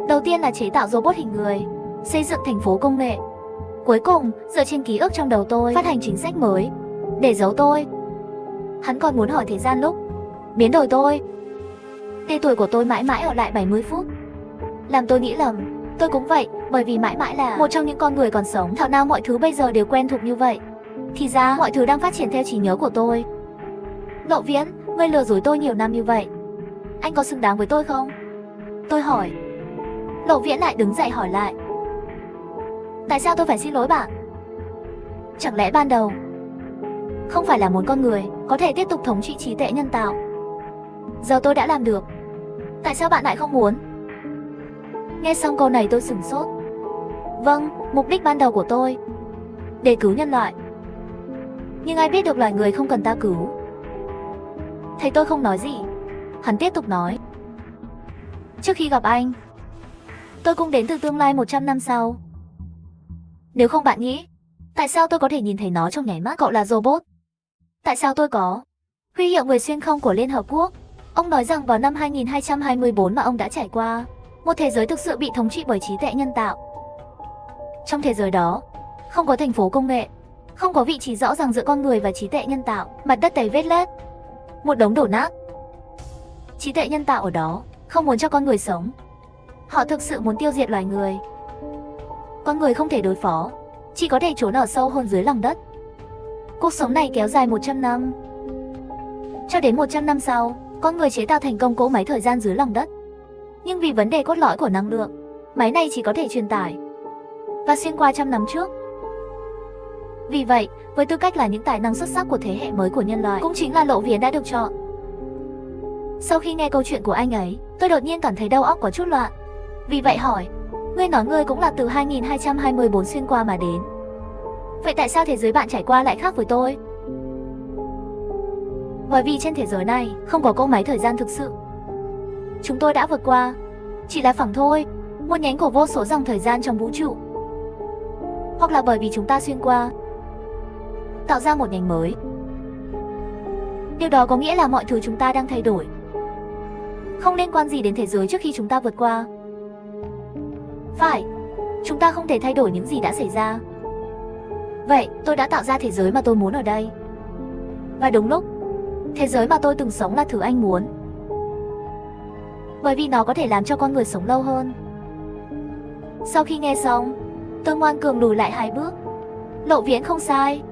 Đầu tiên là chế tạo robot hình người, xây dựng thành phố công nghệ. Cuối cùng, dựa trên ký ức trong đầu tôi, phát hành chính sách mới để giấu tôi. Hắn còn muốn hỏi thời gian lúc biến đổi tôi. Tên tuổi của tôi mãi mãi ở lại 70 phút. Làm tôi nghĩ lầm. Tôi cũng vậy, bởi vì mãi mãi là một trong những con người còn sống. Thảo nào mọi thứ bây giờ đều quen thuộc như vậy. Thì ra mọi thứ đang phát triển theo trí nhớ của tôi. Lộ Viễn, ngươi lừa dối tôi nhiều năm như vậy, anh có xứng đáng với tôi không? Tôi hỏi. Lộ Viễn lại đứng dậy hỏi lại. Tại sao tôi phải xin lỗi bạn? Chẳng lẽ ban đầu không phải là muốn con người có thể tiếp tục thống trị trí tuệ nhân tạo? Giờ tôi đã làm được, tại sao bạn lại không muốn? Nghe xong câu này tôi sửng sốt. Vâng, mục đích ban đầu của tôi để cứu nhân loại. Nhưng ai biết được loài người không cần ta cứu. Thấy tôi không nói gì, hắn tiếp tục nói. Trước khi gặp anh, Tôi cũng đến từ tương lai 100 năm sau. Nếu không bạn nghĩ, tại sao tôi có thể nhìn thấy nó trong nháy mắt? Cậu là robot. Tại sao tôi có huy hiệu người xuyên không của Liên Hợp Quốc? Ông nói rằng vào năm 2224 mà ông đã trải qua một thế giới thực sự bị thống trị bởi trí tuệ nhân tạo. Trong thế giới đó, không có thành phố công nghệ, không có vị trí rõ ràng giữa con người và trí tuệ nhân tạo, mặt đất đầy vết loét, một đống đổ nát. Trí tuệ nhân tạo ở đó không muốn cho con người sống. Họ thực sự muốn tiêu diệt loài người. Con người không thể đối phó, chỉ có thể trốn ở sâu hơn dưới lòng đất. Cuộc sống này kéo dài 100 năm. Cho đến 100 năm sau, con người chế tạo thành công cỗ máy thời gian dưới lòng đất. Nhưng vì vấn đề cốt lõi của năng lượng, máy này chỉ có thể truyền tải và xuyên qua trăm năm trước. Vì vậy, với tư cách là những tài năng xuất sắc của thế hệ mới của nhân loại, cũng chính là Lộ Viễn đã được chọn. Sau khi nghe câu chuyện của anh ấy, tôi đột nhiên cảm thấy đầu óc có chút loạn. Vì vậy hỏi, ngươi nói ngươi cũng là từ 2224 xuyên qua mà đến. Vậy tại sao thế giới bạn trải qua lại khác với tôi? Bởi vì trên thế giới này không có cỗ máy thời gian thực sự. Chúng tôi đã vượt qua, chỉ là phẳng thôi, một nhánh của vô số dòng thời gian trong vũ trụ. Hoặc là bởi vì chúng ta xuyên qua, tạo ra một nhánh mới. Điều đó có nghĩa là mọi thứ chúng ta đang thay đổi không liên quan gì đến thế giới trước khi chúng ta vượt qua. Phải, chúng ta không thể thay đổi những gì đã xảy ra. Vậy, tôi đã tạo ra thế giới mà tôi muốn ở đây. Và đúng lúc, thế giới mà tôi từng sống là thứ anh muốn. Bởi vì nó có thể làm cho con người sống lâu hơn. Sau khi nghe xong, tôi ngoan cường lùi lại 2 bước. Lộ Viễn không sai.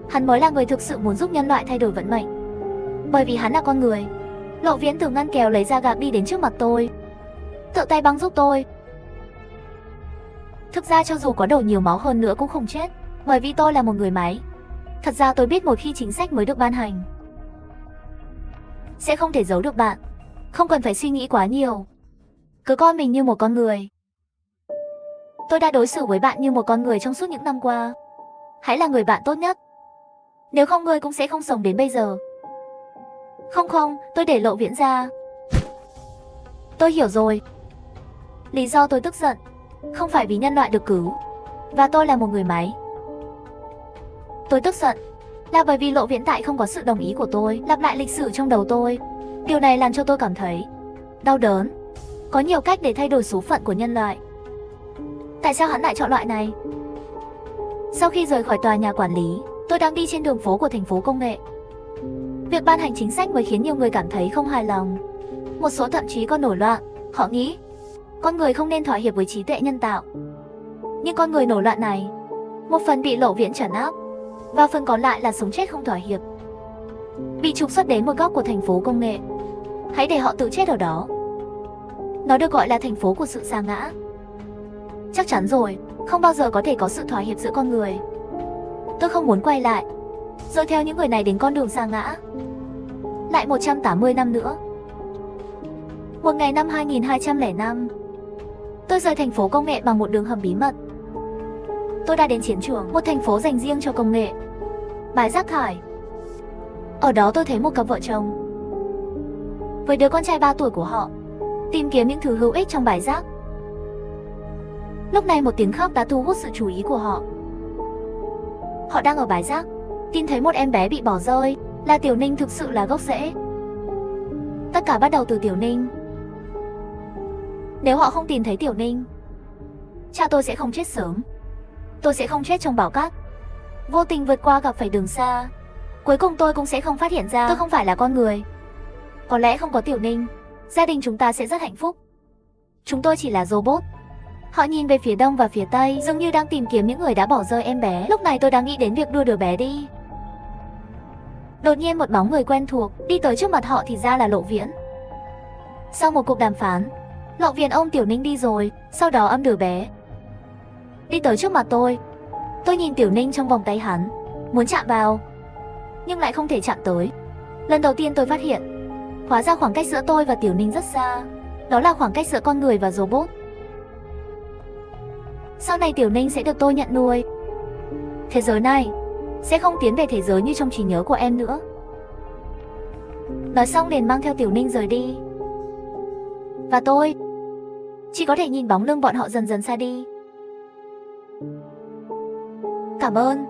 Hắn mới là người thực sự muốn giúp nhân loại thay đổi vận mệnh. Bởi vì hắn là con người. Lộ Viễn từ ngăn kéo lấy ra gạc đi đến trước mặt tôi, tự tay băng giúp tôi. Thực ra cho dù có đổ nhiều máu hơn nữa cũng không chết, bởi vì tôi là một người máy. Thật ra tôi biết một khi chính sách mới được ban hành, sẽ không thể giấu được bạn. Không cần phải suy nghĩ quá nhiều. Cứ coi mình như một con người. Tôi đã đối xử với bạn như một con người trong suốt những năm qua. Hãy là người bạn tốt nhất. Nếu không ngươi cũng sẽ không sống đến bây giờ. Không, tôi để Lộ Viễn ra. Tôi hiểu rồi. Lý do tôi tức giận không phải vì nhân loại được cứu và tôi là một người máy. Tôi tức giận là bởi vì Lộ Viễn tại không có sự đồng ý của tôi lặp lại lịch sử trong đầu tôi. Điều này làm cho tôi cảm thấy đau đớn. Có nhiều cách để thay đổi số phận của nhân loại. Tại sao hắn lại chọn loại này? Sau khi rời khỏi tòa nhà quản lý, tôi đang đi trên đường phố của thành phố công nghệ. Việc ban hành chính sách mới khiến nhiều người cảm thấy không hài lòng. Một số thậm chí còn nổi loạn. Họ nghĩ con người không nên thỏa hiệp với trí tuệ nhân tạo. Nhưng con người nổi loạn này, một phần bị Lộ Viễn trấn áp, và phần còn lại là sống chết không thỏa hiệp. Bị trục xuất đến một góc của thành phố công nghệ. Hãy để họ tự chết ở đó. Nó được gọi là thành phố của sự sa ngã. Chắc chắn rồi, không bao giờ có thể có sự thỏa hiệp giữa con người. Tôi không muốn quay lại, rồi theo những người này đến con đường sa ngã. Lại 180 năm nữa. Một ngày năm 2205, tôi rời thành phố công nghệ bằng một đường hầm bí mật. Tôi đã đến chiến trường, một thành phố dành riêng cho công nghệ. Bãi rác thải. Ở đó tôi thấy một cặp vợ chồng với đứa con trai 3 tuổi của họ tìm kiếm những thứ hữu ích trong bãi rác. Lúc này một tiếng khóc đã thu hút sự chú ý của họ. Họ đang ở bãi rác, tìm thấy một em bé bị bỏ rơi, là Tiểu Ninh thực sự là gốc rễ. Tất cả bắt đầu từ Tiểu Ninh. Nếu họ không tìm thấy Tiểu Ninh, cha tôi sẽ không chết sớm. Tôi sẽ không chết trong bão cát, vô tình vượt qua gặp phải đường xa. Cuối cùng tôi cũng sẽ không phát hiện ra tôi không phải là con người. Có lẽ không có Tiểu Ninh, gia đình chúng ta sẽ rất hạnh phúc. Chúng tôi chỉ là robot. Họ nhìn về phía đông và phía tây, dường như đang tìm kiếm những người đã bỏ rơi em bé. Lúc này tôi đang nghĩ đến việc đưa đứa bé đi. Đột nhiên một bóng người quen thuộc đi tới trước mặt họ, thì ra là Lộ Viễn. Sau một cuộc đàm phán, Lộ Viễn ôm Tiểu Ninh đi rồi, sau đó ôm đứa bé đi tới trước mặt tôi. Tôi nhìn Tiểu Ninh trong vòng tay hắn, muốn chạm vào, nhưng lại không thể chạm tới. Lần đầu tiên tôi phát hiện, hóa ra khoảng cách giữa tôi và Tiểu Ninh rất xa. Đó là khoảng cách giữa con người và robot. Sau này Tiểu Ninh sẽ được tôi nhận nuôi. Thế giới này sẽ không tiến về thế giới như trong trí nhớ của em nữa. Nói xong liền mang theo Tiểu Ninh rời đi. Và tôi Chỉ có thể nhìn bóng lưng bọn họ dần dần xa đi. Cảm ơn.